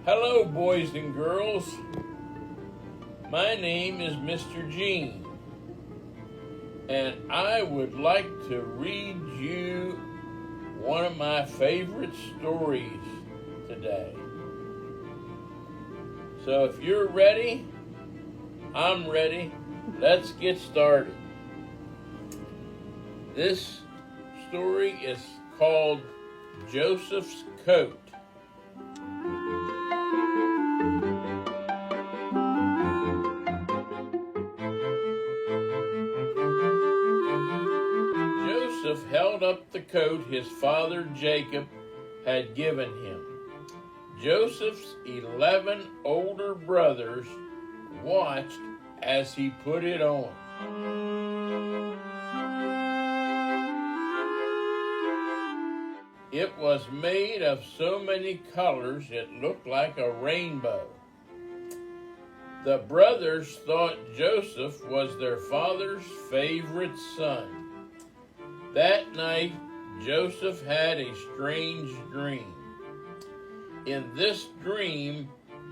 Hello, boys and girls. My name is Mr. Gene, and I would like to read you one of my favorite stories today. So if you're ready, I'm ready. Let's get started. This story is called Joseph's Coat. Joseph held up the coat his father Jacob had given him. Joseph's 11 older brothers watched as he put it on. It was made of so many colors it looked like a rainbow. The brothers thought Joseph was their father's favorite son. That night, Joseph had a strange dream. In this dream,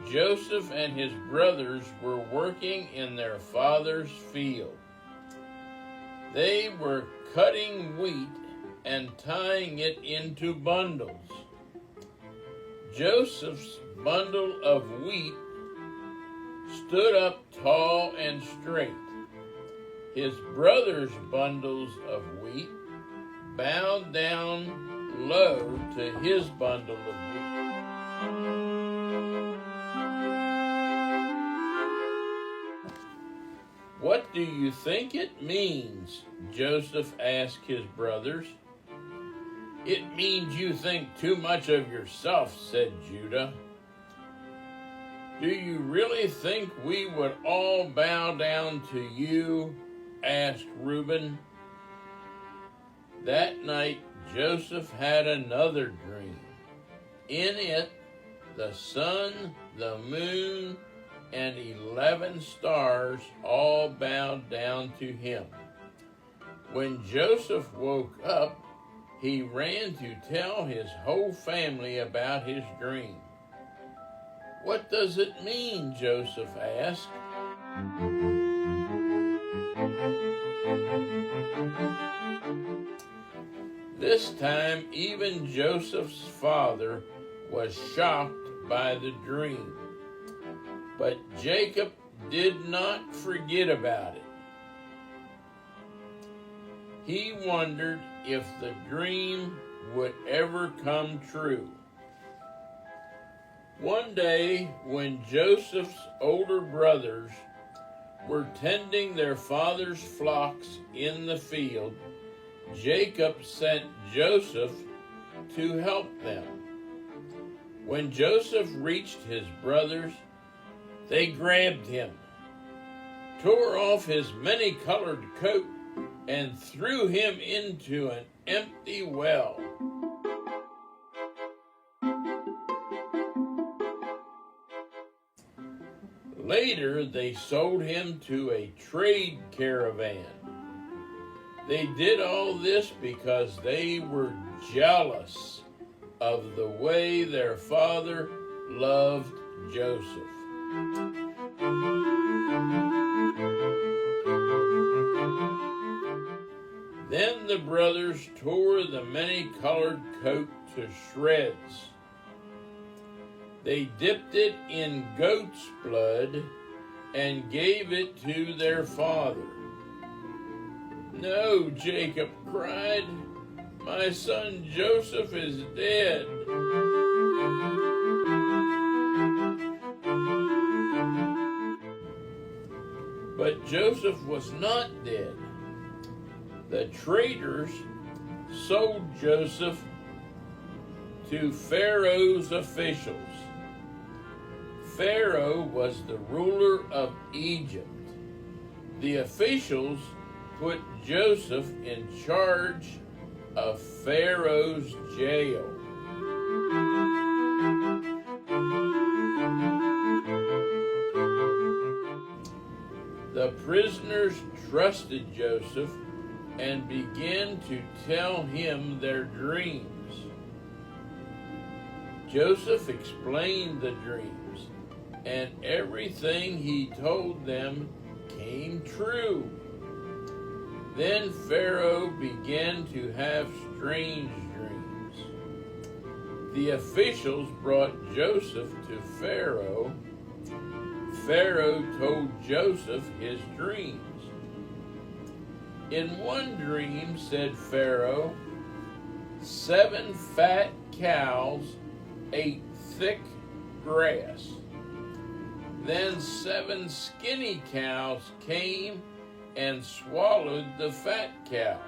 Joseph and his brothers were working in their father's field. They were cutting wheat and tying it into bundles. Joseph's bundle of wheat stood up tall and straight. His brothers' bundles of wheat bowed down low to his bundle of wheat. What do you think it means? Joseph asked his brothers. It means you think too much of yourself, said Judah. Do you really think we would all bow down to you? Asked Reuben. That night, Joseph had another dream. In it, the sun, the moon, and 11 stars all bowed down to him. When Joseph woke up, he ran to tell his whole family about his dream. What does it mean? Joseph asked. This time, even Joseph's father was shocked by the dream. But Jacob did not forget about it. He wondered if the dream would ever come true. One day, when Joseph's older brothers were tending their father's flocks in the field, Jacob sent Joseph to help them. When Joseph reached his brothers, they grabbed him, tore off his many-colored coat, and threw him into an empty well. Later, they sold him to a trade caravan. They did all this because they were jealous of the way their father loved Joseph. Then the brothers tore the many-colored coat to shreds. They dipped it in goat's blood and gave it to their father. No, Jacob cried, my son Joseph is dead. But Joseph was not dead. The traders sold Joseph to Pharaoh's officials. Pharaoh was the ruler of Egypt. The officials put Joseph in charge of Pharaoh's jail. The prisoners trusted Joseph and began to tell him their dreams. Joseph explained the dreams, and everything he told them came true. Then Pharaoh began to have strange dreams. The officials brought Joseph to Pharaoh. Pharaoh told Joseph his dreams. In one dream, said Pharaoh, 7 fat cows ate thick grass. Then 7 skinny cows came and swallowed the fat cows.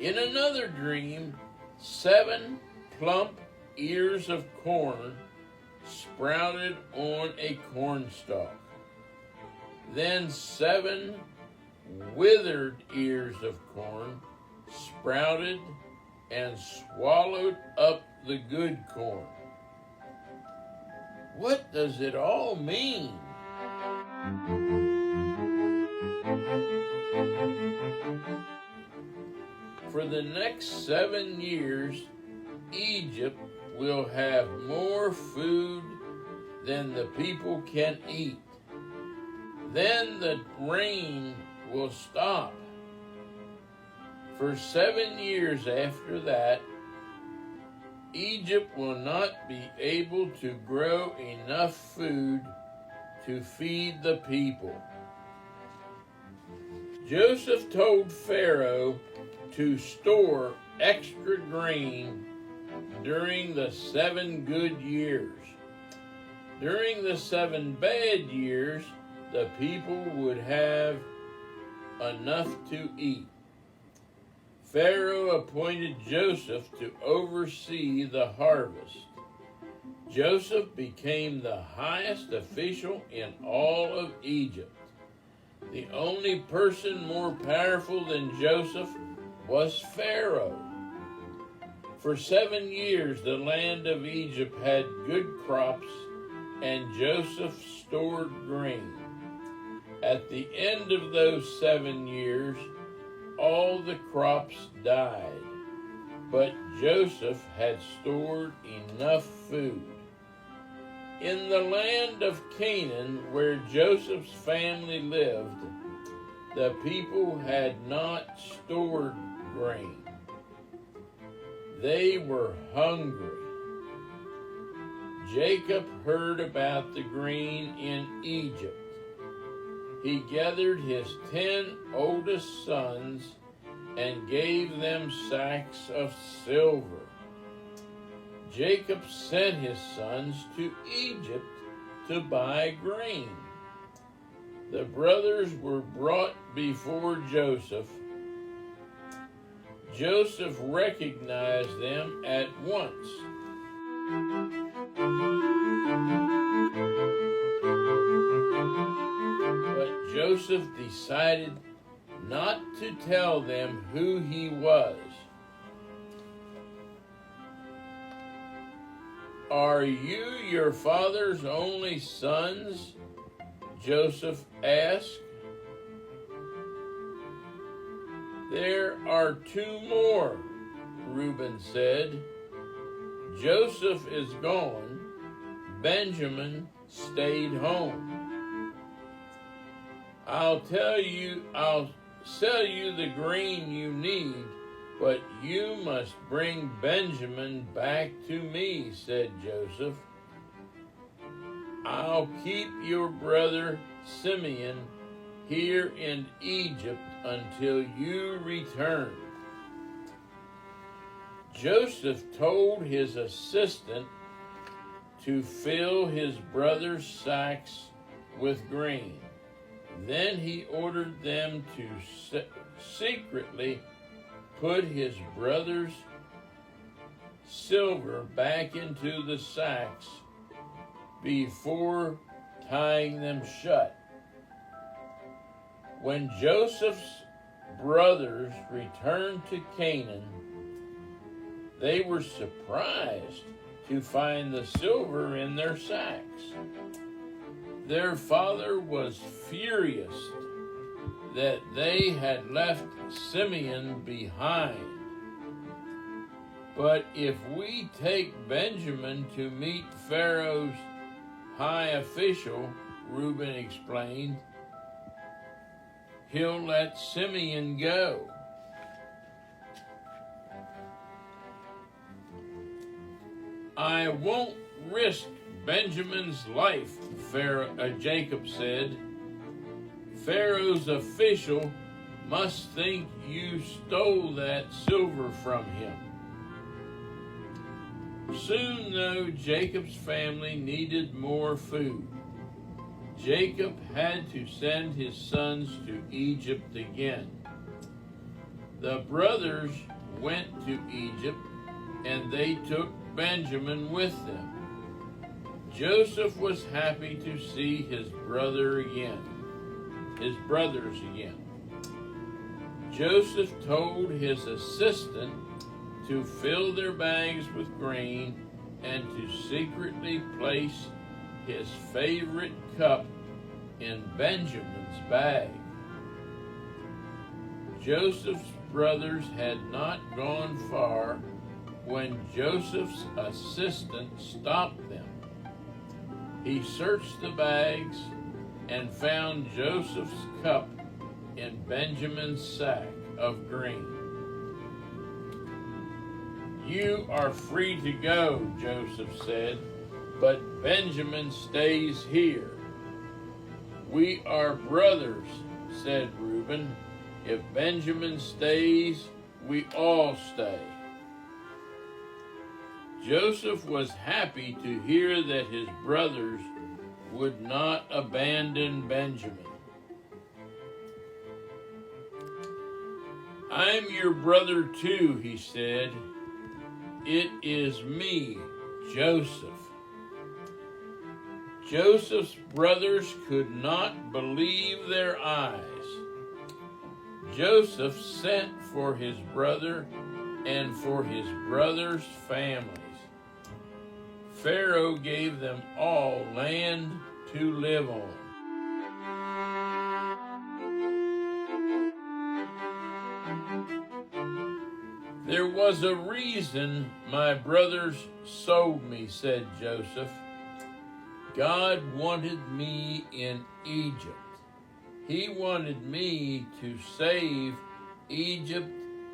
In another dream, 7 plump ears of corn sprouted on a cornstalk. Then 7 withered ears of corn sprouted and swallowed up the good corn. What does it all mean? For the next 7 years, Egypt will have more food than the people can eat. Then the rain will stop. For 7 years after that, Egypt will not be able to grow enough food to feed the people. Joseph told Pharaoh to store extra grain during the 7 good years. During the 7 bad years, the people would have enough to eat. Pharaoh appointed Joseph to oversee the harvest. Joseph became the highest official in all of Egypt. The only person more powerful than Joseph was Pharaoh. For 7 years, the land of Egypt had good crops, and Joseph stored grain. At the end of those 7 years, all the crops died, but Joseph had stored enough food. In the land of Canaan, where Joseph's family lived, the people had not stored grain. They were hungry. Jacob heard about the grain in Egypt. He gathered his 10 oldest sons and gave them sacks of silver. Jacob sent his sons to Egypt to buy grain. The brothers were brought before Joseph. Joseph recognized them at once. But Joseph decided not to tell them who he was. Are you your father's only sons? Joseph asked. There are 2 more, Reuben said. Joseph is gone. Benjamin stayed home. I'll sell you the grain you need, but you must bring Benjamin back to me, said Joseph. I'll keep your brother Simeon here in Egypt until you return. Joseph told his assistant to fill his brother's sacks with grain. Then he ordered them to secretly put his brother's silver back into the sacks before tying them shut. When Joseph's brothers returned to Canaan, they were surprised to find the silver in their sacks. Their father was furious. that they had left Simeon behind. But if we take Benjamin to meet Pharaoh's high official, Reuben explained, he'll let Simeon go. I won't risk Benjamin's life, Jacob said. Pharaoh's official must think you stole that silver from him. Soon, though, Jacob's family needed more food. Jacob had to send his sons to Egypt again. The brothers went to Egypt, and they took Benjamin with them. Joseph was happy to see his brothers again. Joseph told his assistant to fill their bags with grain and to secretly place his favorite cup in Benjamin's bag. Joseph's brothers had not gone far when Joseph's assistant stopped them. He searched the bags and found Joseph's cup in Benjamin's sack of grain. You are free to go, Joseph said, but Benjamin stays here. We are brothers, said Reuben. If Benjamin stays, we all stay. Joseph was happy to hear that his brothers would not abandon Benjamin. I'm your brother too, he said. It is me, Joseph. Joseph's brothers could not believe their eyes. Joseph sent for his brother and for his brothers' families. Pharaoh gave them all land to live on. There was a reason my brothers sold me, said Joseph. God wanted me in Egypt. He wanted me to save Egypt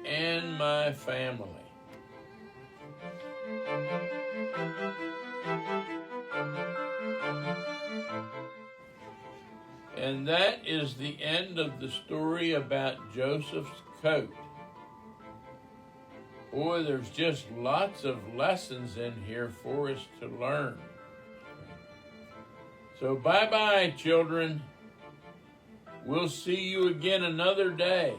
and my family. And that is the end of the story about Joseph's coat. Boy, there's just lots of lessons in here for us to learn. So bye-bye, children. We'll see you again another day.